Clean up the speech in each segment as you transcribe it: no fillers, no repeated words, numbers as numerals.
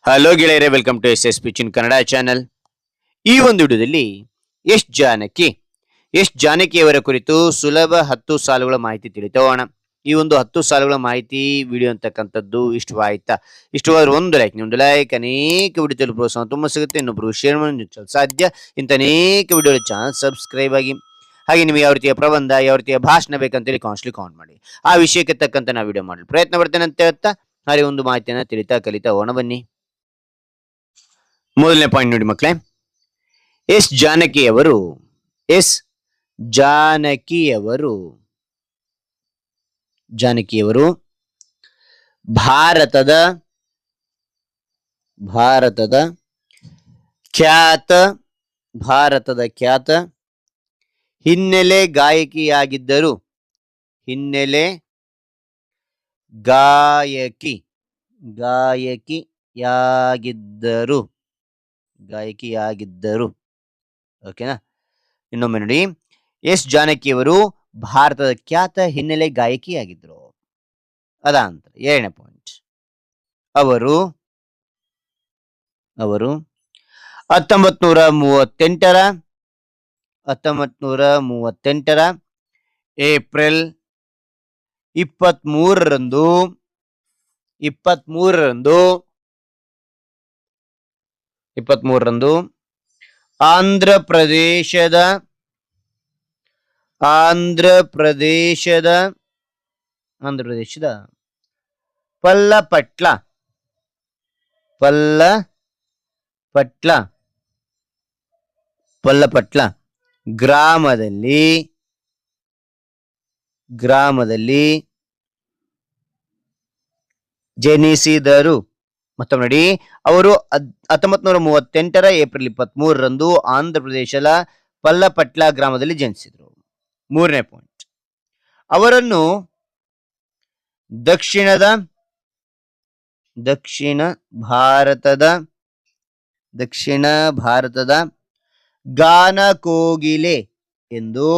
Hello ಗೆಳೆಯರೆ, welcome to S S ಪಿಚಿನ್ Kannada channel. ಈ ಒಂದು ವಿಡಿಯೋದಲ್ಲಿ ಎಸ್ ಜಾನಕಿಯವರ ಕುರಿತು ಸುಲಭ 10 ಸಾಲುಗಳ ಮಾಹಿತಿ ತಿಳಿತೋಣ. ಈ ಒಂದು 10 ಸಾಲುಗಳ ಮಾಹಿತಿ ವಿಡಿಯೋ ಅಂತಕ್ಕಂಥದ್ದು ಇಷ್ಟವಾದ್ರೆ ಒಂದು ಲೈಕ್ ಅನೇಕ ವಿಡಿಯೋ ತಲುಪಲು ಪ್ರೋತ್ಸಾಹ ತುಂಬ ಸಿಗುತ್ತೆ. ಇನ್ನೊಬ್ರು ಶೇರ್ ಮಾಡಿ ಸಾಧ್ಯ. ಇಂಥ ಅನೇಕ ವಿಡಿಯೋ ಚಾನಲ್ ಸಬ್ಸ್ಕ್ರೈಬ್ ಆಗಿ. ಹಾಗೆ ನಿಮಗೆ ಯಾವ ರೀತಿಯ ಪ್ರಬಂಧ, ಯಾವ ರೀತಿಯ ಭಾಷಣ ಬೇಕಂತೇಳಿ ಕಾಮೆಂಟ್ ಮಾಡಿ. ಆ ವಿಷಯಕ್ಕೆ ತಕ್ಕಂತೆ ನಾವು ವಿಡಿಯೋ ಮಾಡಲು ಪ್ರಯತ್ನ ಪಡ್ತೇನೆ ಅಂತ ಹೇಳ್ತಾ ಹಾಗೆ ಒಂದು ಮಾಹಿತಿಯನ್ನು ಕಲಿತಾ ಹೋಗೋಣ ಬನ್ನಿ. ಮೊದಲನೇ ಪಾಯಿಂಟ್ ನೋಡಿ ಮಕ್ಕಳೇ, ಎಸ್ ಜಾನಕಿಯವರು ಭಾರತದ ಖ್ಯಾತ ಹಿನ್ನೆಲೆ ಗಾಯಕಿಯಾಗಿದ್ದರು. ಓಕೆನಾ? ಇನ್ನೊಮ್ಮೆ ನೋಡಿ, ಎಸ್ ಜಾನಕಿಯವರು ಭಾರತದ ಖ್ಯಾತ ಹಿನ್ನೆಲೆ ಗಾಯಕಿಯಾಗಿದ್ದರು. ಅದಾನಂತರ ಎರಡನೇ ಪಾಯಿಂಟ್, ಅವರು 1938ರ ಏಪ್ರಿಲ್ 23ರಂದು ಆಂಧ್ರ ಪ್ರದೇಶದ ಪಲ್ಲಪಟ್ಲ ಗ್ರಾಮದಲ್ಲಿ ಜನಿಸಿದರು. ಮತ್ತೊಮ್ಮೆ ನೋಡಿ, ಅವರು 1938ರ ಏಪ್ರಿಲ್ 23ರಂದು ಆಂಧ್ರ ಪ್ರದೇಶದ ಪಲ್ಲಪಟ್ಲ ಗ್ರಾಮದಲ್ಲಿ ಜನಿಸಿದರು. ಮೂರನೇ ಪಾಯಿಂಟ್, ಅವರನ್ನು ದಕ್ಷಿಣ ಭಾರತದ ಗಾನ ಕೋಗಿಲೆ ಎಂದು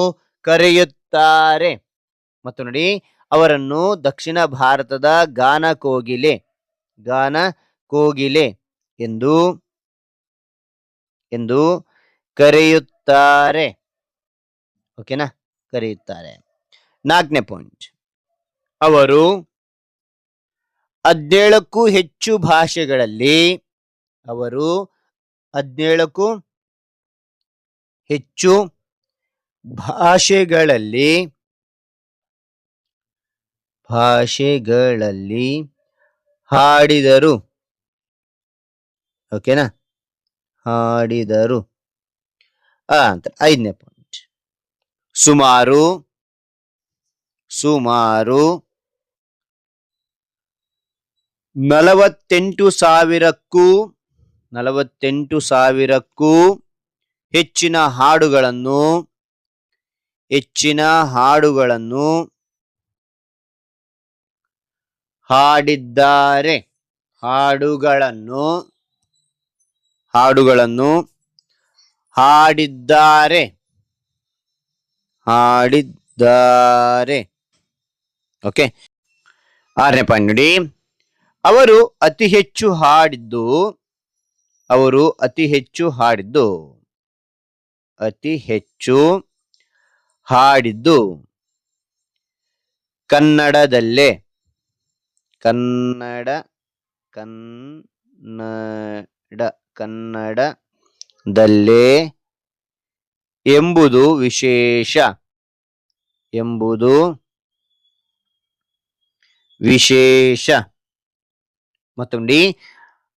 ಕರೆಯುತ್ತಾರೆ. ಮತ್ತು ನೋಡಿ, ಅವರನ್ನು ದಕ್ಷಿಣ ಭಾರತದ ಗಾನ ಕೋಗಿಲೆ ಎಂದು ಕರೆಯುತ್ತಾರೆ. ಓಕೆನಾ? ಕರೆಯುತ್ತಾರೆ. ನಾಲ್ಕನೇ ಪಾಯಿಂಟ್, ಅವರು 17ಕ್ಕೂ ಹೆಚ್ಚು ಭಾಷೆಗಳಲ್ಲಿ ಹಾಡಿದರು. ಓಕೆನಾ? ಹಾಡಿದರು. ಅಂತ 5ನೇ ಪಾಯಿಂಟ್, ಸುಮಾರು 48,000ಕ್ಕೂ ಹೆಚ್ಚಿನ ಹಾಡುಗಳನ್ನು ಹಾಡಿದ್ದಾರೆ. ಓಕೆ. 6ನೇ ಪಾಯಿಂಟ್ ನೋಡಿ, ಅವರು ಅತಿ ಹೆಚ್ಚು ಹಾಡಿದ್ದು ಕನ್ನಡದಲ್ಲೇ ಎಂಬುದು ವಿಶೇಷ. ಮತ್ತೊಂದು,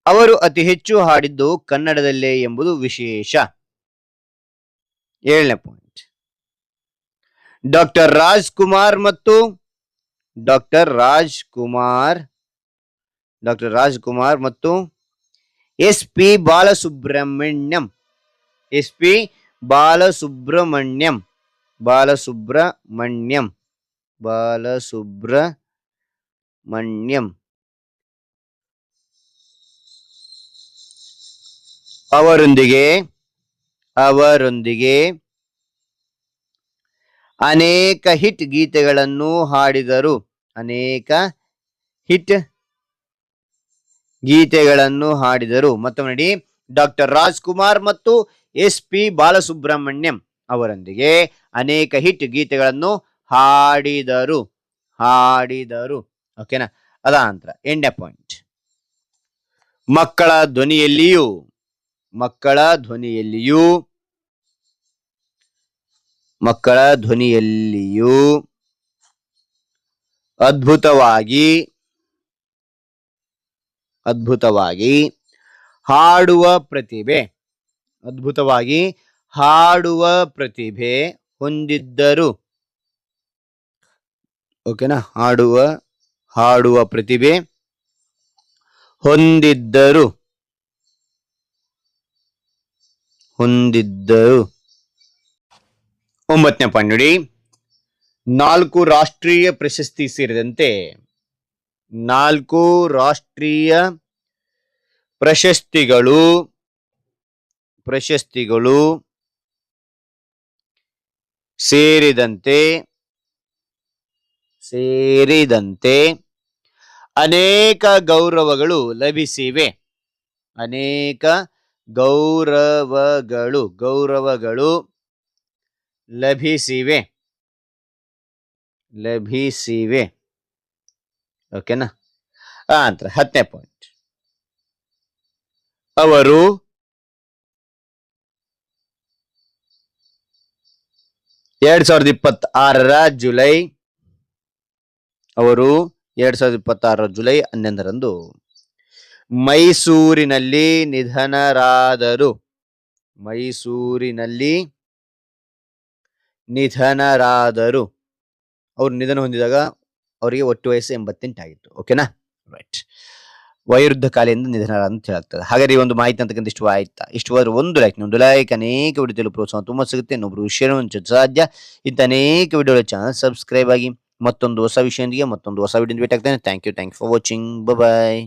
ಅವರು ಅತಿ ಹೆಚ್ಚು ಹಾಡಿದ್ದು ಕನ್ನಡದಲ್ಲೇ ಎಂಬುದು ವಿಶೇಷ. 7ನೇ ಪಾಯಿಂಟ್, ಡಾಕ್ಟರ್ ರಾಜ್ಕುಮಾರ್ ಮತ್ತು ಎಸ್ ಪಿ ಬಾಲಸುಬ್ರಹ್ಮಣ್ಯಂ ಅವರೊಂದಿಗೆ ಅನೇಕ ಹಿಟ್ ಗೀತೆಗಳನ್ನು ಹಾಡಿದರು. ಗೀತೆಗಳನ್ನು ಹಾಡಿದರು. ಮತ್ತೊಮ್ಮೆ ನೋಡಿ, ಡಾಕ್ಟರ್ ರಾಜ್ಕುಮಾರ್ ಮತ್ತು SP ಬಾಲಸುಬ್ರಹ್ಮಣ್ಯಂ ಅವರೊಂದಿಗೆ ಅನೇಕ ಹಿಟ್ ಗೀತೆಗಳನ್ನು ಹಾಡಿದರು. ಓಕೆನಾ. ಅದಾನಂತರ 8ನೇ ಪಾಯಿಂಟ್, ಮಕ್ಕಳ ಧ್ವನಿಯಲ್ಲಿಯೂ ಅದ್ಭುತವಾಗಿ ಹಾಡುವ ಪ್ರತಿಭೆ ಹೊಂದಿದ್ದರು. ಓಕೆನಾ. ಹಾಡುವ ಪ್ರತಿಭೆ ಹೊಂದಿದ್ದರು. 9ನೇ ಪಾಯಿಂಟ್ ನೋಡಿ, 4 ರಾಷ್ಟ್ರೀಯ ಪ್ರಶಸ್ತಿ ಸೇರಿದಂತೆ 4 ರಾಷ್ಟ್ರೀಯ ಪ್ರಶಸ್ತಿಗಳು ಸೇರಿದಂತೆ ಅನೇಕ ಗೌರವಗಳು ಲಭಿಸಿವೆ. ಓಕೆನಾ. ನಂತರ 10ನೇ ಪಾಯಿಂಟ್, ಅವರು 2026ರ ಜುಲೈ 11ರಂದು ಮೈಸೂರಿನಲ್ಲಿ ನಿಧನರಾದರು. ಅವರು ನಿಧನ ಹೊಂದಿದಾಗ ಅವರಿಗೆ ಒಟ್ಟು ವಯಸ್ಸು 88 ಆಗಿತ್ತು. ಓಕೆನಾ. ರೈಟ್. ವಯೋವೃದ್ಧ ಕಾಲದಿಂದ ನಿಧನ ಅಂತ ಹೇಳ್ತದೆ. ಹಾಗಾದ್ರೆ ಈ ಒಂದು ಮಾಹಿತಿ ಅಂತಕ್ಕಂಥ ಇಷ್ಟವಾದ್ರೆ ಒಂದು ಲೈಕ್, ಅನೇಕ ವಿಡಿಯೋದಲ್ಲಿ ಪ್ರೋತ್ಸಾಹ ತುಂಬಾ ಸಿಗುತ್ತೆ. ಇನ್ನೊಬ್ರು ವಿಷಯ ಸಾಧ್ಯ. ಇಂಥ ಅನೇಕ ವಿಡಿಯೋಗಳ ಚಾನಲ್ ಸಬ್ಸ್ಕ್ರೈಬ್ ಆಗಿ ಮತ್ತೊಂದು ಹೊಸ ವಿಷಯದೊಂದಿಗೆ ಮತ್ತೊಂದು ಹೊಸ ವಿಡಿಯೋ ಭೇಟಿ ಆಗ್ತೇನೆ. Thank you for watching. Bye.